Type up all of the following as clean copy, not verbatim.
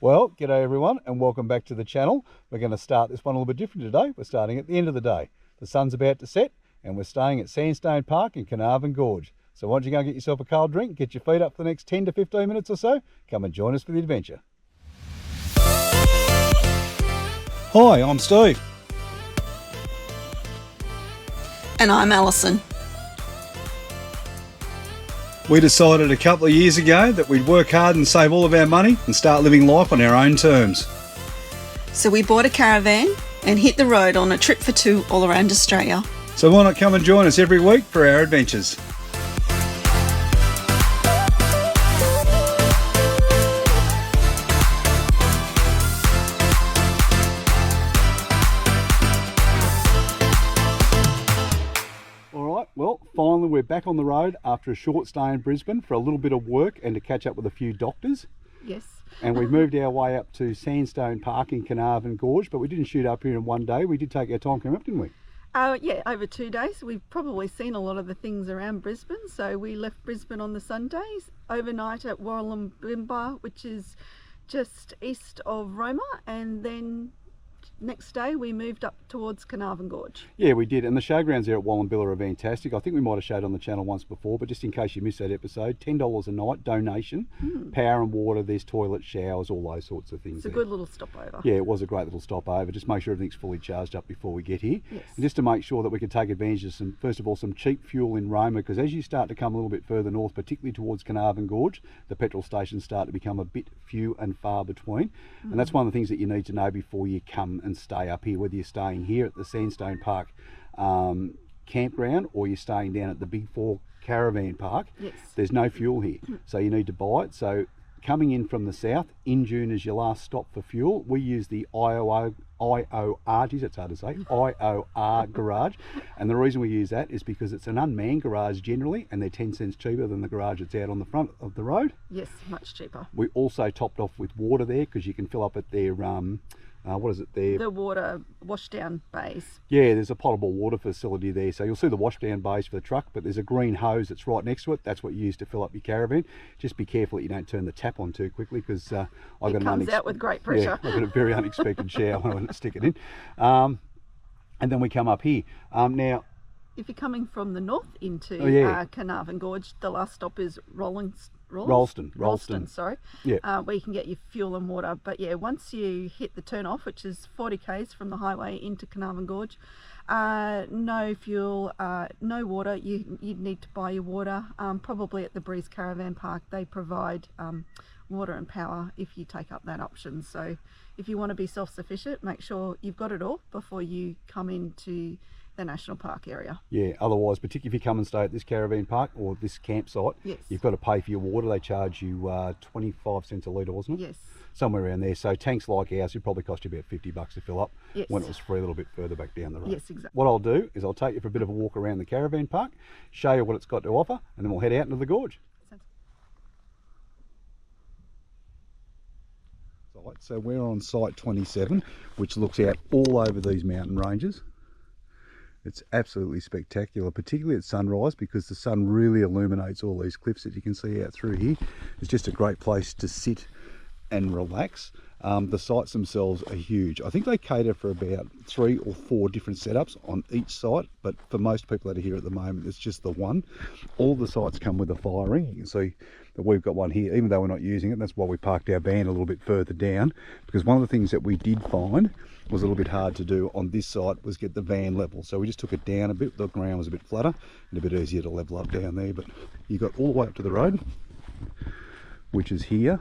Well, g'day everyone and welcome back to the channel. We're going to start this one a little bit different today. We're starting at the end of the day. The sun's about to set and we're staying at Sandstone Park in Carnarvon Gorge. So why don't you go and get yourself a cold drink, get your feet up for the next 10 to 15 minutes or so. Come and join us for the adventure. Hi, I'm Steve. And I'm Alison. We decided a couple of years ago that we'd work hard and save all of our money and start living life on our own terms. So we bought a caravan and hit the road on a trip for two all around Australia. So why not come and join us every week for our adventures? Well, finally we're back on the road after a short stay in Brisbane for a little bit of work and to catch up with a few doctors. Yes. And we've moved our way up to Sandstone Park in Carnarvon Gorge, but we didn't shoot up here in one day. We did take our time coming up, didn't we? Yeah, over 2 days. We've probably seen a lot of the things around Brisbane. So we left Brisbane on the Sundays, overnight at Warrallumbimba, which is just east of Roma, and then next day we moved up towards Carnarvon Gorge. Yeah, we did, and the showgrounds there at Wallumbilla are fantastic. I think we might have showed on the channel once before, but just in case you missed that episode, $10 a night donation, power and water, there's toilets, showers, all those sorts of things. It's a good little stopover. Yeah, it was a great little stopover. Just make sure everything's fully charged up before we get here. Yes. And just to make sure that we can take advantage of some, first of all, some cheap fuel in Roma, because as you start to come a little bit further north, particularly towards Carnarvon Gorge, the petrol stations start to become a bit few and far between. And that's one of the things that you need to know before you come and stay up here, whether you're staying here at the Sandstone Park campground or you're staying down at the Big Four Caravan Park. Yes. There's no fuel here, so you need to buy it. So coming in from the south, in June is your last stop for fuel. We use the IOR, geez, that's hard to say, IOR garage. And the reason we use that is because it's an unmanned garage generally, and they're 10 cents cheaper than the garage that's out on the front of the road. Yes, much cheaper. We also topped off with water there because you can fill up at their what is it there? The water washdown bays. Yeah, there's a potable water facility there. So you'll see the washdown bays for the truck, but there's a green hose that's right next to it. That's what you use to fill up your caravan. Just be careful that you don't turn the tap on too quickly, because it comes out with great pressure. Yeah, I got a very unexpected shower when I went to stick it in. And then we come up here. Now, if you're coming from the north into Carnarvon Gorge, the last stop is Rolleston, sorry. Yeah. Where you can get your fuel and water. But yeah, once you hit the turn off, which is 40 k's from the highway into Carnarvon Gorge, no fuel, no water. You'd need to buy your water, probably at the Breeze Caravan Park. They provide water and power if you take up that option. So if you want to be self-sufficient, make sure you've got it all before you come into the national park area. Yeah, otherwise, particularly if you come and stay at this caravan park or this campsite, yes, you've got to pay for your water. They charge you 25 cents a litre, wasn't it? Yes. Somewhere around there. So tanks like ours would probably cost you about $50 to fill up, yes, when it was free a little bit further back down the road. Yes, exactly. What I'll do is I'll take you for a bit of a walk around the caravan park, show you what it's got to offer, and then we'll head out into the gorge. So we're on site 27, which looks out all over these mountain ranges. It's absolutely spectacular, particularly at sunrise, because the sun really illuminates all these cliffs that you can see out through here. It's just a great place to sit and relax. The sites themselves are huge. I think they cater for about 3 or 4 different setups on each site, but for most people that are here at the moment, it's just the one. All the sites come with a fire ring. You can see that we've got one here, even though we're not using it. That's why we parked our van a little bit further down, because one of the things that we did find was a little bit hard to do on this site was get the van level. So we just took it down a bit. The ground was a bit flatter and a bit easier to level up down there, but you got all the way up to the road, which is here.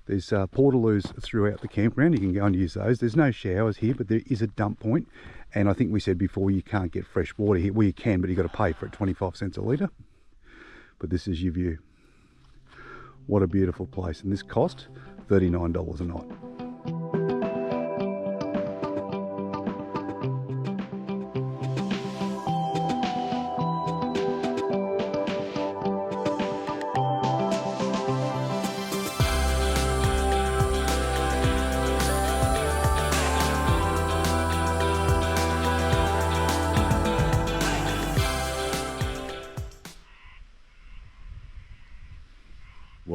There's portaloos throughout the campground. You can go and use those. There's no showers here, but there is a dump point. And I think we said before, you can't get fresh water here. Well, you can, but you've got to pay for it, 25 cents a litre. But this is your view. What a beautiful place. And this cost $39 a night.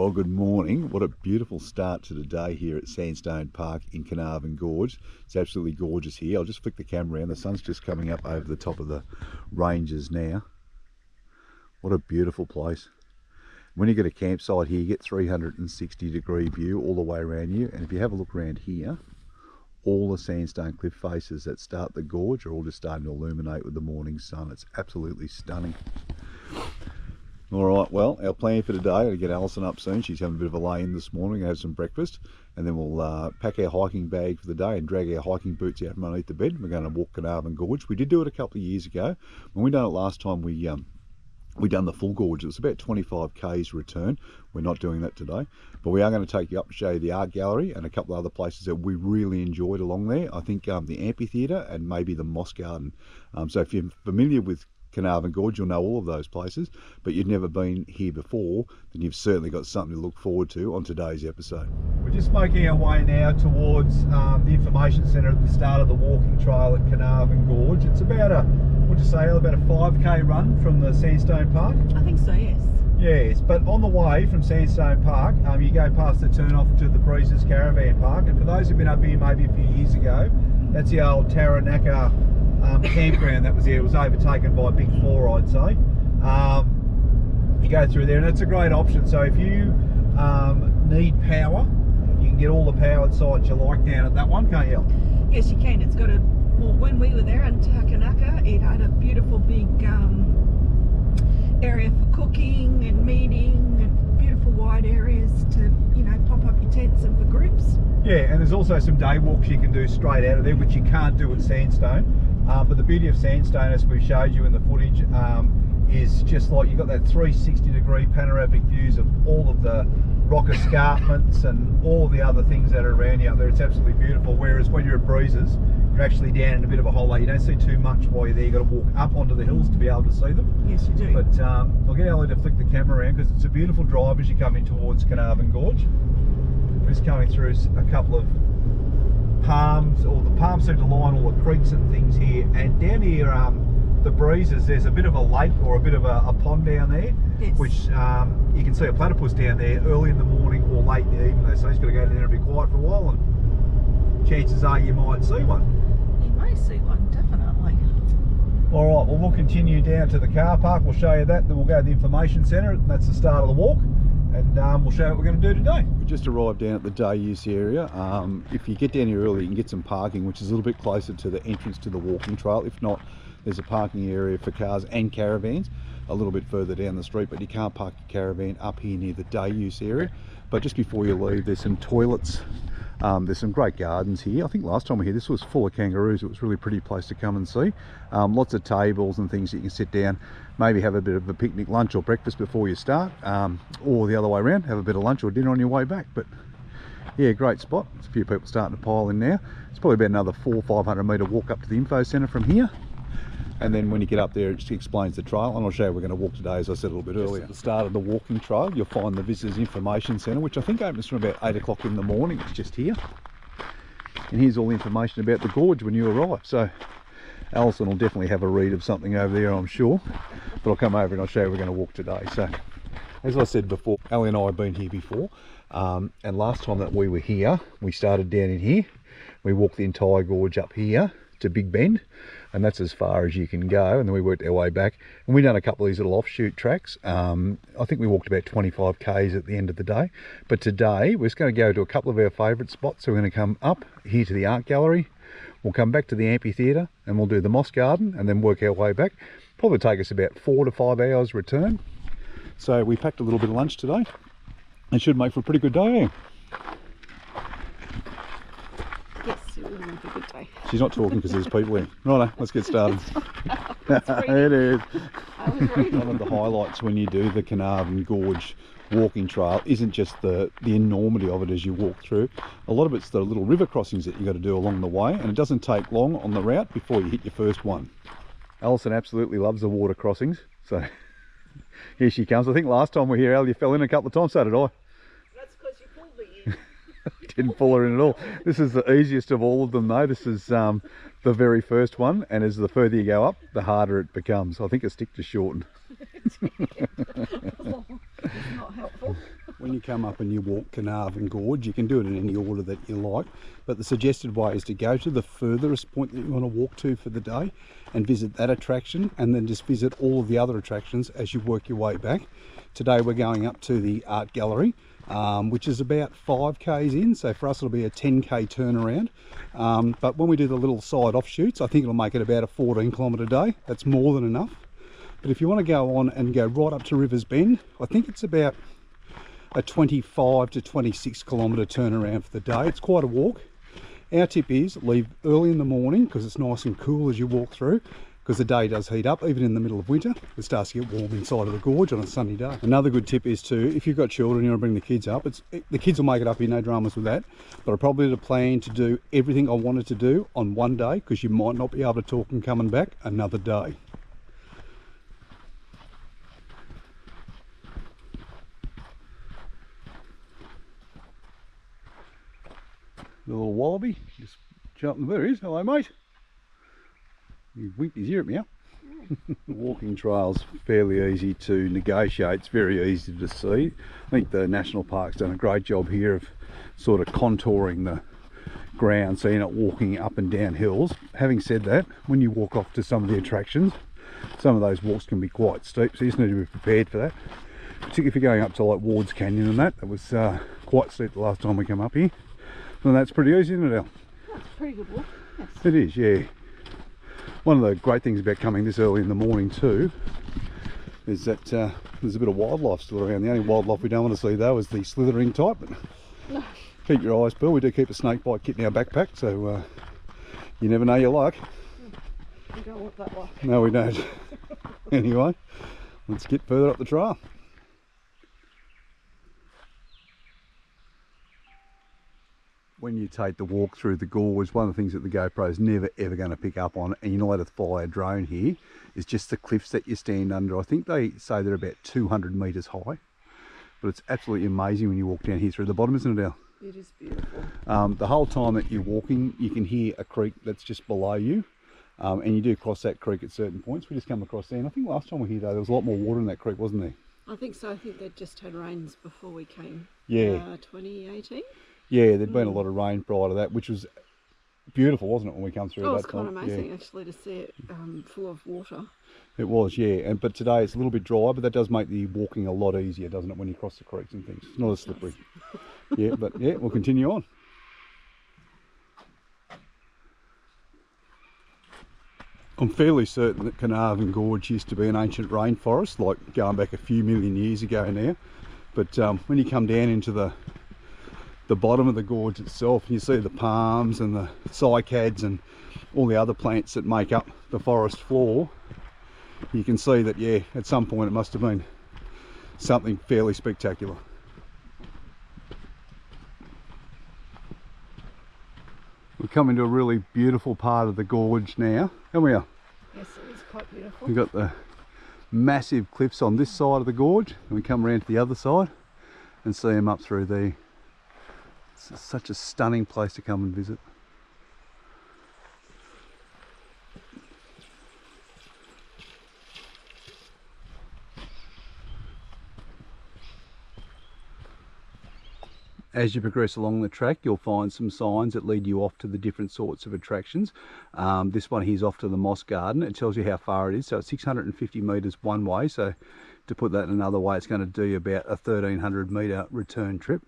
Well, good morning. What a beautiful start to the day here at Sandstone Park in Carnarvon Gorge. It's absolutely gorgeous here. I'll just flick the camera around. The sun's just coming up over the top of the ranges now. What a beautiful place. When you get a campsite here, you get 360-degree view all the way around you. And if you have a look around here, all the sandstone cliff faces that start the gorge are all just starting to illuminate with the morning sun. It's absolutely stunning. Alright, well, our plan for today, to get Alison up soon. She's having a bit of a lay-in this morning, have some breakfast, and then we'll pack our hiking bag for the day and drag our hiking boots out from underneath the bed. We're going to walk Carnarvon Gorge. We did do it a couple of years ago. When we done it last time, we done the full gorge. It was about 25 k's return. We're not doing that today, but we are going to take you up and show you the art gallery and a couple of other places that we really enjoyed along there. I think the amphitheatre and maybe the moss garden. So if you're familiar with Carnarvon Gorge, you'll know all of those places, but you've never been here before, then you've certainly got something to look forward to on today's episode. We're just making our way now towards the information centre at the start of the walking trail at Carnarvon Gorge. It's about a 5k run from the Sandstone Park. I think so, yes. Yes, but on the way from Sandstone Park, you go past the turn off to the Breezes Caravan Park, and for those who've been up here maybe a few years ago, that's the old Taranaka campground that was there. It was overtaken by a big four, I'd say. You go through there and it's a great option. So if you need power, you can get all the powered sites you like down at that one, can't you? Yes, you can. It's got a, well, when we were there in Takanaka, it had a beautiful big area for cooking and meeting, and beautiful wide areas to, you know, pop up your tents and for groups. Yeah, and there's also some day walks you can do straight out of there, which you can't do at Sandstone. But the beauty of Sandstone, as we showed you in the footage, is just like you've got that 360-degree panoramic views of all of the rock escarpments and all the other things that are around you up there. It's absolutely beautiful. Whereas when you're at Breezes, you're actually down in a bit of a hole. You don't see too much while you're there. You've got to walk up onto the hills to be able to see them. Yes, you do. But I'll get Ellie to flick the camera around because it's a beautiful drive as you come in towards Carnarvon Gorge. We're just coming through a couple of palms, or the palms seem to line all the creeks and things here, and down here the Breezes, there's a bit of a lake or a bit of a pond down there. Yes. Which you can see a platypus down there early in the morning or late in the evening, so he's got to go down there and be quiet for a while, and chances are you might see one. You may see one, definitely. Alright, well, we'll continue down to the car park, we'll show you that, then we'll go to the information centre. That's the start of the walk, and we'll show you what we're going to do today. We just arrived down at the day use area. If you get down here early, you can get some parking, which is a little bit closer to the entrance to the walking trail. If not, there's a parking area for cars and caravans a little bit further down the street, but you can't park your caravan up here near the day use area. But just before you leave, there's some toilets. There's some great gardens here. I think last time we were here, this was full of kangaroos. It was a really pretty place to come and see. Lots of tables and things that you can sit down, maybe have a bit of a picnic, lunch or breakfast before you start, or the other way around, have a bit of lunch or dinner on your way back. But yeah, great spot. There's a few people starting to pile in now. It's probably about another 400 or 500 metre walk up to the info centre from here. And then when you get up there, it just explains the trail, and I'll show you we're going to walk today, as I said a little bit earlier. At the start of the walking trail, you'll find the Visitors Information Centre, which I think opens from about 8 o'clock in the morning. It's just here. And here's all the information about the gorge when you arrive. So Alison will definitely have a read of something over there, I'm sure. But I'll come over and I'll show you we're going to walk today. So as I said before, Ellie and I have been here before. And last time that we were here, we started down in here. We walked the entire gorge up here to Big Bend, and that's as far as you can go, and then we worked our way back, and we done a couple of these little offshoot tracks. I think we walked about 25 k's at the end of the day, but today we're just going to go to a couple of our favourite spots. So we're going to come up here to the art gallery, we'll come back to the amphitheatre, and we'll do the moss garden, and then work our way back. Probably take us about 4 to 5 hours return. So we packed a little bit of lunch today, and should make for a pretty good day. Yes, it will make a good day. She's not talking because there's people here. Righto, let's get started. It is. One of the highlights when you do the Carnarvon Gorge walking trail isn't just the enormity of it as you walk through. A lot of it's the little river crossings that you got to do along the way, and it doesn't take long on the route before you hit your first one. Alison absolutely loves the water crossings, so here she comes. I think last time we were here, Elle, you fell in a couple of times, so did I. That's because you pulled me in. Didn't pull her in at all. This is the easiest of all of them though. This is the very first one, and as the further you go up, the harder it becomes. I think a stick just shortened. Oh, it's not helpful. When you come up and you walk Carnarvon Gorge, you can do it in any order that you like, but the suggested way is to go to the furthest point that you want to walk to for the day and visit that attraction, and then just visit all of the other attractions as you work your way back. Today we're going up to the art gallery, which is about 5k's in, so for us it'll be a 10k turnaround. But when we do the little side offshoots, I think it'll make it about a 14km day. That's more than enough. But if you want to go on and go right up to Rivers Bend, I think it's about a 25 to 26km turnaround for the day. It's quite a walk. Our tip is leave early in the morning because it's nice and cool as you walk through, because the day does heat up even in the middle of winter. It starts to get warm inside of the gorge on a sunny day. Another good tip is to, if you've got children and you want to bring the kids up, the kids will make it up here, no dramas with that, but I probably had a plan to do everything I wanted to do on one day, because you might not be able to talk and coming back another day. The little wallaby just jumping. There he is. Hello, mate. He winked his ear at me up. The walking trail's fairly easy to negotiate. It's very easy to see. I think the National Park's done a great job here of sort of contouring the ground so you're not walking up and down hills. Having said that, when you walk off to some of the attractions, some of those walks can be quite steep, so you just need to be prepared for that. Particularly if you're going up to like Ward's Canyon and that. It was quite steep the last time we came up here. And that's pretty easy, isn't it, Al? That's a pretty good walk. Yes. It is, yeah. One of the great things about coming this early in the morning too is that there's a bit of wildlife still around. The only wildlife we don't want to see though is the slithering type. But No. Keep your eyes peeled. We do keep a snake bite kit in our backpack, so you never know your luck. We don't want that luck. No, we don't. Anyway, let's get further up the trail. When you take the walk through the gorge, one of the things that the GoPro is never ever going to pick up on, and you're not allowed to fly a drone here, is just the cliffs that you stand under. I think they say they're about 200 metres high, but it's absolutely amazing when you walk down here through the bottom, isn't it, Al? It is beautiful. The whole time that you're walking, you can hear a creek that's just below you, and you do cross that creek at certain points. We just come across there, and I think last time we were here though, there was a lot more water in that creek, wasn't there? I think so. I think they'd just had rains before we came. Yeah. 2018. Yeah, there'd been a lot of rain prior to that, which was beautiful, wasn't it, when we come through? Oh, that it was kind of time? amazing Yeah. actually to see it full of water. It was, yeah. But today it's a little bit dry, but that does make the walking a lot easier, doesn't it, when you cross the creeks and things? It's not as slippery. Yeah, but yeah, we'll continue on. I'm fairly certain that Carnarvon Gorge used to be an ancient rainforest, like going back a few million years ago now. But when you come down into the bottom of the gorge itself, you see the palms and the cycads and all the other plants that make up the forest floor, you can see that, yeah, at some point it must have been something fairly spectacular. We're coming to a really beautiful part of the gorge now, and we are. Yes, it is quite beautiful. We've got the massive cliffs on this side of the gorge, and we come around to the other side and see them up through there. It's such a stunning place to come and visit. As you progress along the track, you'll find some signs that lead you off to the different sorts of attractions. This one here's off to the Moss Garden. It tells you how far it is, so it's 650 metres one way. So to put that in another way, it's going to do you about a 1300 metre return trip.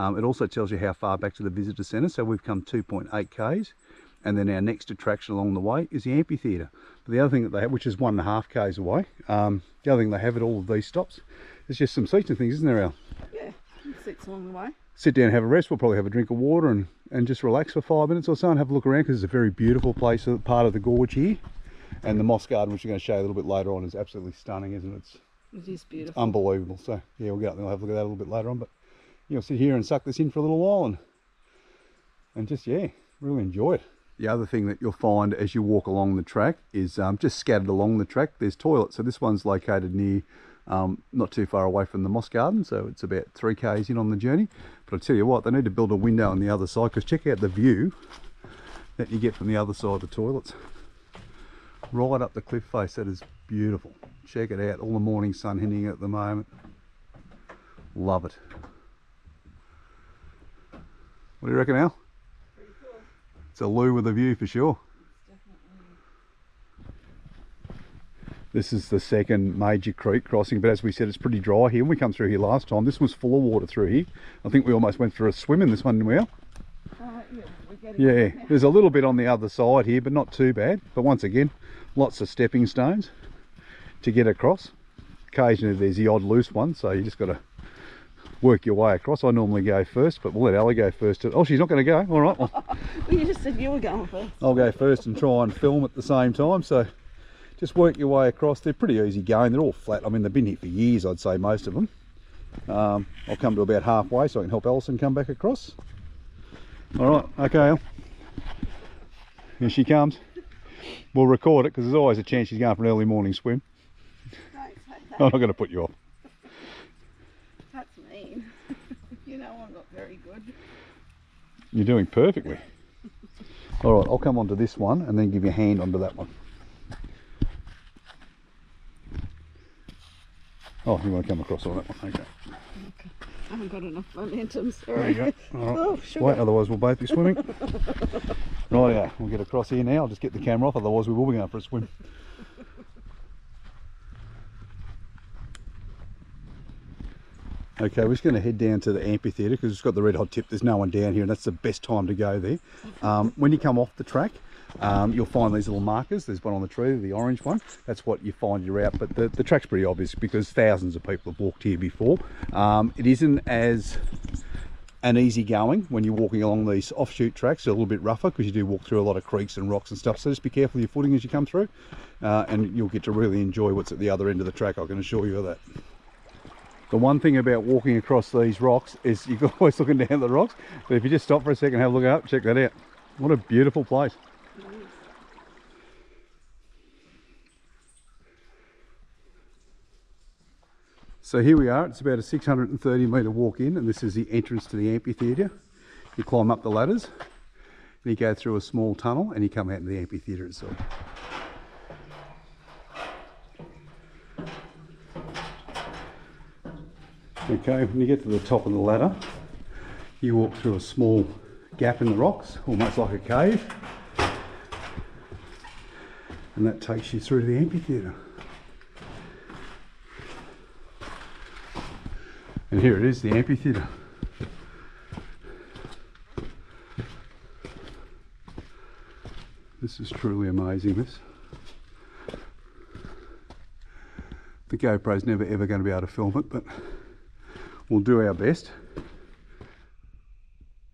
It also tells you how far back to the visitor centre, so we've come 2.8 k's, and then our next attraction along the way is the amphitheatre. But the other thing that they have, which is 1.5 k's away, the other thing they have at all of these stops is just some seats and things, isn't there, Al? Yeah, seats along the way. Sit down, have a rest. We'll probably have a drink of water and just relax for 5 minutes or so and have a look around, because it's a very beautiful place, part of the gorge here. And the Moss Garden, which we're going to show you a little bit later on, is absolutely stunning, isn't it? It is beautiful. Unbelievable. So yeah, we'll go out and we'll have a look at that a little bit later on. But you'll sit here and suck this in for a little while and just, yeah, really enjoy it. The other thing that you'll find as you walk along the track is just scattered along the track, there's toilets. So this one's located near, not too far away from the Moss Garden, so it's about 3 k's in on the journey. But I tell you what, they need to build a window on the other side, because check out the view that you get from the other side of the toilets. Right up the cliff face, that is beautiful. Check it out, all the morning sun hitting it at the moment. Love it. What do you reckon, Al? Pretty cool. It's a loo with a view for sure. This is the second major creek crossing, but as we said, it's pretty dry here. When we come through here last time, this was full of water through here. I think we almost went for a swim in this one, didn't we, Al? Yeah, there's a little bit on the other side here, but not too bad. But once again, lots of stepping stones to get across. Occasionally there's the odd loose one, so you just got to work your way across. I normally go first, but we'll let Ella go first. Oh, she's not going to go. All right. Well, you just said you were going first. I'll go first and try and film at the same time. So just work your way across. They're pretty easy going. They're all flat. I mean, they've been here for years, I'd say, most of them. I'll come to about halfway so I can help Alison come back across. All right. Okay, Al. Here she comes. We'll record it because there's always a chance she's going for an early morning swim. Don't say that. I'm not going to put you off. That's mean. You know I'm not very good. You're doing perfectly. All right, I'll come onto this one and then give you a hand onto that one. Oh, you want to come across on that one? Okay. I haven't got enough momentum, sorry. There you go. All right. Oh, Just wait, otherwise we'll both be swimming. Right, yeah, we'll get across here now. I'll just get the camera off, otherwise we will be going for a swim. Okay, we're just going to head down to the amphitheatre because it's got the red hot tip. There's no one down here and that's the best time to go there. When you come off the track, you'll find these little markers. There's one on the tree, the orange one. That's what you find you're out, but the track's pretty obvious because thousands of people have walked here before. It isn't as an easy going when you're walking along these offshoot tracks. They're a little bit rougher because you do walk through a lot of creeks and rocks and stuff, so just be careful of your footing as you come through, and you'll get to really enjoy what's at the other end of the track, I can assure you of that. The one thing about walking across these rocks is you're always looking down at the rocks, but if you just stop for a second, have a look up, check that out. What a beautiful place. So here we are, it's about a 630 metre walk in, and this is the entrance to the amphitheatre. You climb up the ladders, and you go through a small tunnel, and you come out into the amphitheatre itself. Okay, when you get to the top of the ladder, you walk through a small gap in the rocks, almost like a cave, and that takes you through to the amphitheatre. And here it is, the amphitheatre. This is truly amazing, this. The GoPro's never ever going to be able to film it, but we'll do our best.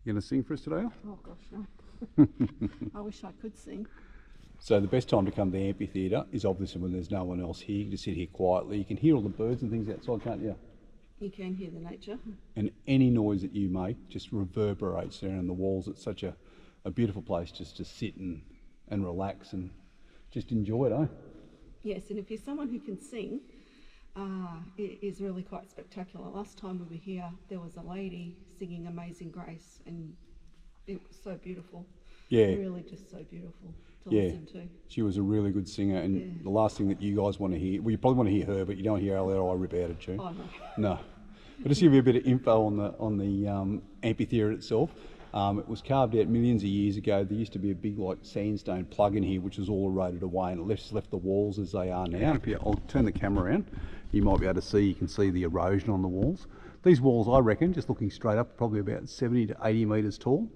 You going to sing for us today? Oh gosh, no. I wish I could sing. So the best time to come to the amphitheatre is obviously when there's no one else here. You can just sit here quietly. You can hear all the birds and things outside, can't you? You can hear the nature. And any noise that you make just reverberates there on the walls. It's such a beautiful place just to sit and relax and just enjoy it, eh? Yes, and if you're someone who can sing, it is really quite spectacular. Last time we were here, there was a lady singing Amazing Grace, and it was so beautiful. Yeah. Really just so beautiful to listen to. She was a really good singer, and the last thing that you guys want to hear, well, you probably want to hear her, but you don't hear her or I rip out a tune. Oh, no. No. But just to give you a bit of info on the amphitheatre itself, it was carved out millions of years ago. There used to be a big like sandstone plug in here, which was all eroded away, and it left the walls as they are now. I'll turn the camera around. You might be able to see, you can see the erosion on the walls. These walls, I reckon, just looking straight up, probably about 70 to 80 metres tall.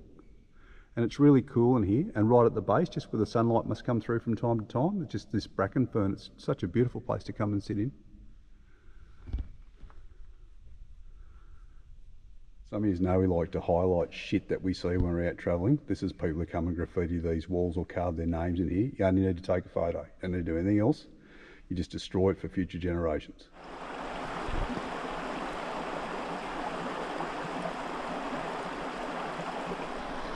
And it's really cool in here, and right at the base, just where the sunlight must come through from time to time, it's just this bracken fern. It's such a beautiful place to come and sit in. Some of you know we like to highlight shit that we see when we're out travelling. This is people who come and graffiti these walls or carve their names in here. You only need to take a photo. You don't need to do anything else. You just destroy it for future generations.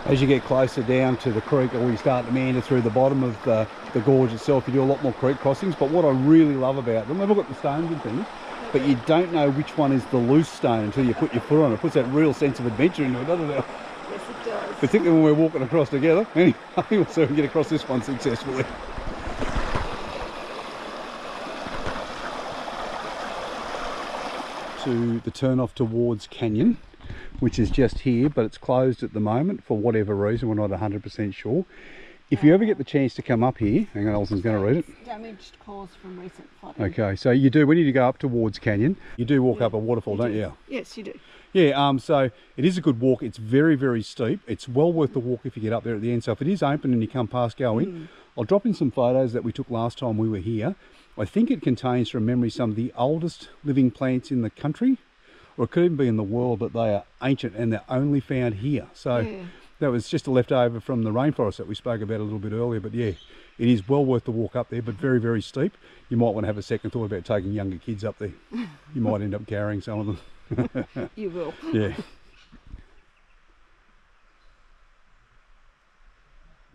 As you get closer down to the creek, or you start to meander through the bottom of the gorge itself, you do a lot more creek crossings. But what I really love about them, they've all got the stones and things, but you don't know which one is the loose stone until you put your foot on it. It puts that real sense of adventure into it, doesn't it? Yes, it does. Particularly when we're walking across together. Anyway, we'll see if we can get across this one successfully. to the turn off towards Canyon, which is just here, but it's closed at the moment for whatever reason. We're not 100% sure. If you ever get the chance to come up here, hang on, Alson's going to read it. Damaged caused from recent flooding. Okay, so you do, when you go up towards Canyon, you do walk up a waterfall, don't you? Yes, you do. Yeah, so it is a good walk. It's very, very steep. It's well worth the walk if you get up there at the end. So if it is open and you come past, go in. I'll drop in some photos that we took last time we were here. I think it contains, from memory, some of the oldest living plants in the country, or it could even be in the world, but they are ancient and they're only found here. So that was just a leftover from the rainforest that we spoke about a little bit earlier. But yeah, it is well worth the walk up there, but very, very steep. You might want to have a second thought about taking younger kids up there. You might end up carrying some of them. You will. Yeah.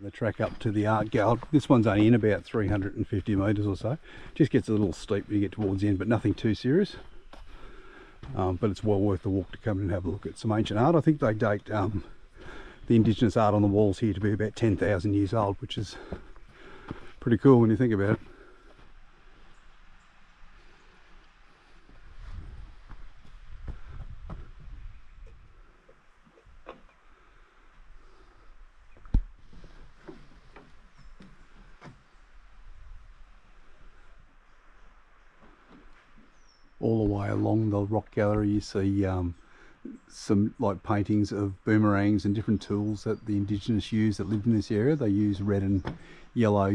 The track up to the art gallery. This one's only in about 350 metres or so. Just gets a little steep when you get towards the end, but nothing too serious. But it's well worth the walk to come and have a look at some ancient art. I think they date the indigenous art on the walls here to be about 10,000 years old, which is pretty cool when you think about it. All the way along the rock gallery you see some like paintings of boomerangs and different tools that the indigenous use that lived in this area. They use red and yellow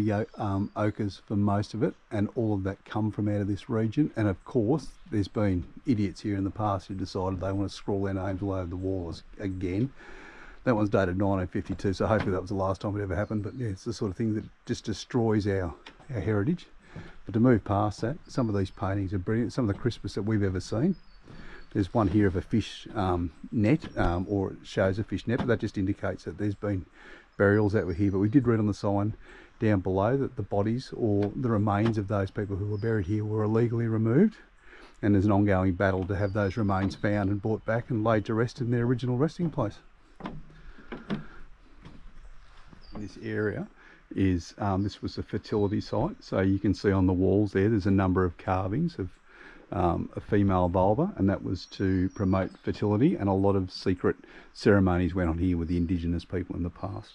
ochres for most of it, and all of that come from out of this region. And of course there's been idiots here in the past who decided they want to scrawl their names all over the walls again. That one's dated 1952, so hopefully that was the last time it ever happened. But yeah, it's the sort of thing that just destroys our heritage. But to move past that, some of these paintings are brilliant. Some of the crispest that we've ever seen. There's one here of a fish net, or it shows a fish net, but that just indicates that there's been burials that were here. But we did read on the sign down below that the bodies or the remains of those people who were buried here were illegally removed, and there's an ongoing battle to have those remains found and brought back and laid to rest in their original resting place. This area is, this was a fertility site, so you can see on the walls there's a number of carvings of a female vulva, and that was to promote fertility, and a lot of secret ceremonies went on here with the indigenous people in the past.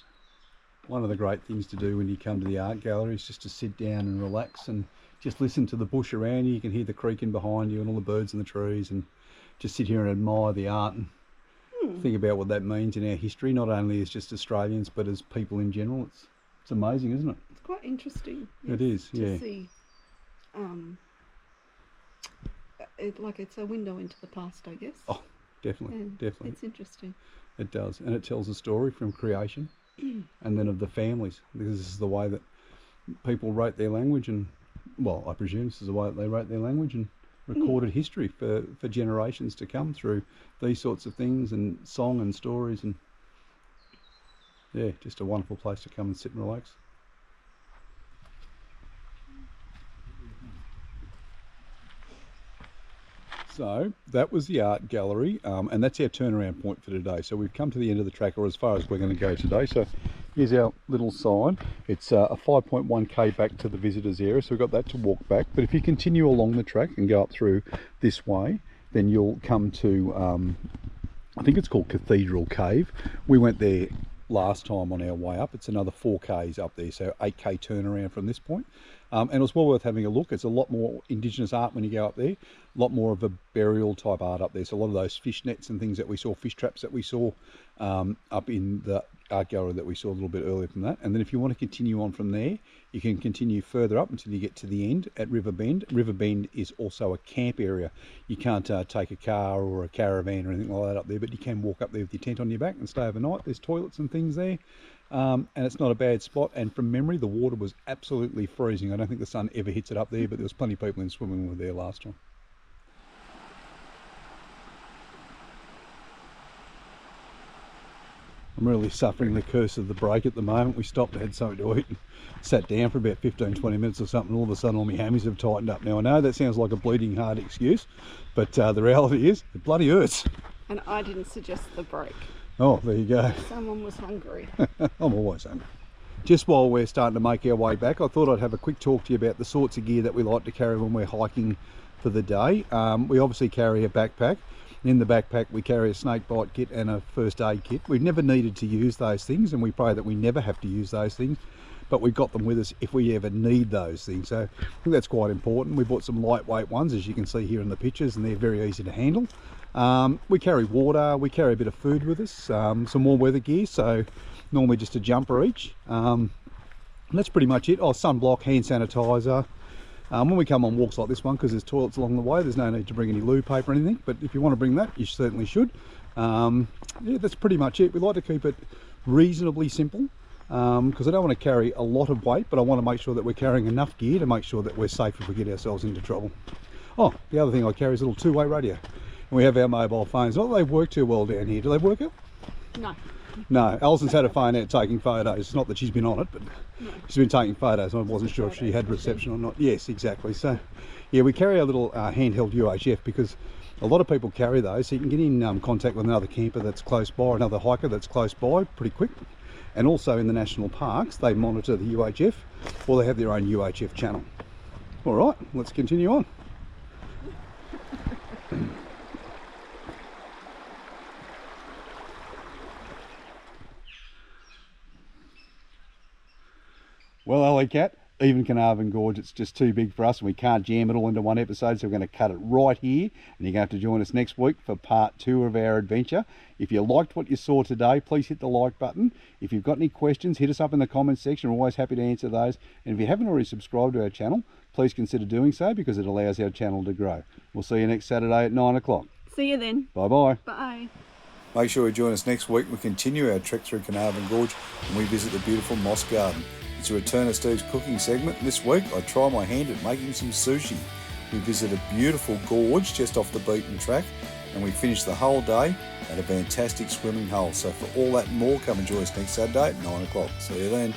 One of the great things to do when you come to the art gallery is just to sit down and relax and just listen to the bush around you. You can hear the creaking behind you and all the birds in the trees, and just sit here and admire the art and think about what that means in our history, not only as just Australians but as people in general. It's amazing, isn't it? It's quite interesting. Yes, it is, yeah. To see, it's a window into the past, I guess. Oh, definitely, definitely. It's interesting. It does, and it tells a story from creation and then of the families, because this is the way that people wrote their language, and, well, I presume this is the way that they wrote their language and recorded history for generations to come through these sorts of things and song and stories, and yeah, just a wonderful place to come and sit and relax. So that was the art gallery, and that's our turnaround point for today. So we've come to the end of the track, or as far as we're going to go today. So here's our little sign. It's a 5.1k back to the visitors area, so we've got that to walk back. But if you continue along the track and go up through this way, then you'll come to, I think it's called Cathedral Cave. We went there last time on our way up. It's another 4k's up there, so 8k turnaround from this point. And it was well worth having a look. It's a lot more indigenous art when you go up there, a lot more of a burial type art up there. So a lot of those fish nets and things that we saw, fish traps that we saw up in the art gallery that we saw a little bit earlier from that. And then if you want to continue on from there, you can continue further up until you get to the end at River Bend. River Bend is also a camp area. You can't take a car or a caravan or anything like that up there, but you can walk up there with your tent on your back and stay overnight. There's toilets and things there. And it's not a bad spot, and from memory the water was absolutely freezing. I don't think the sun ever hits it up there, but there was plenty of people in swimming when we were there last time. I'm really suffering the curse of the break at the moment. We stopped, had something to eat, and sat down for about 15-20 minutes or something, and all of a sudden all my hammies have tightened up. Now I know that sounds like a bleeding heart excuse, but the reality is it bloody hurts. And I didn't suggest the break. Oh, there you go. Someone was hungry. I'm always hungry. Just while we're starting to make our way back, I thought I'd have a quick talk to you about the sorts of gear that we like to carry when we're hiking for the day. We obviously carry a backpack. In the backpack we carry a snake bite kit and a first aid kit. We've never needed to use those things, and we pray that we never have to use those things, but we've got them with us if we ever need those things. So I think that's quite important. We bought some lightweight ones, as you can see here in the pictures, and they're very easy to handle. We carry water, we carry a bit of food with us, some more weather gear, so normally just a jumper each. That's pretty much it. Oh, sunblock, hand sanitizer. When we come on walks like this one, because there's toilets along the way, there's no need to bring any loo paper or anything, but if you want to bring that, you certainly should. Yeah, that's pretty much it. We like to keep it reasonably simple, because I don't want to carry a lot of weight, but I want to make sure that we're carrying enough gear to make sure that we're safe if we get ourselves into trouble. Oh, the other thing I carry is a little two-way radio. And we have our mobile phones. Not that they work too well down here. Do they work out? No. No, Alison's had a phone out taking photos. It's not that she's been on it, but no, she's been taking photos. I wasn't sure if she had reception or not. Yes, exactly. So, yeah, we carry our little handheld UHF because a lot of people carry those, so you can get in contact with another camper that's close by, another hiker that's close by pretty quick. And also in the national parks, they monitor the UHF, or they have their own UHF channel. All right, let's continue on. Well, Ellie Cat, even Carnarvon Gorge, it's just too big for us and we can't jam it all into one episode, so we're going to cut it right here, and you're going to have to join us next week for part 2 of our adventure. If you liked what you saw today, please hit the like button. If you've got any questions, hit us up in the comments section. We're always happy to answer those. And if you haven't already subscribed to our channel, please consider doing so, because it allows our channel to grow. We'll see you next Saturday at 9 o'clock. See you then. Bye-bye. Bye. Make sure you join us next week. We continue our trek through Carnarvon Gorge and we visit the beautiful Moss Garden. It's a return of Steve's cooking segment. This week I try my hand at making some sushi. We visit a beautiful gorge just off the beaten track, and we finish the whole day at a fantastic swimming hole. So for all that and more, come and join us next Saturday at 9 o'clock. See you then.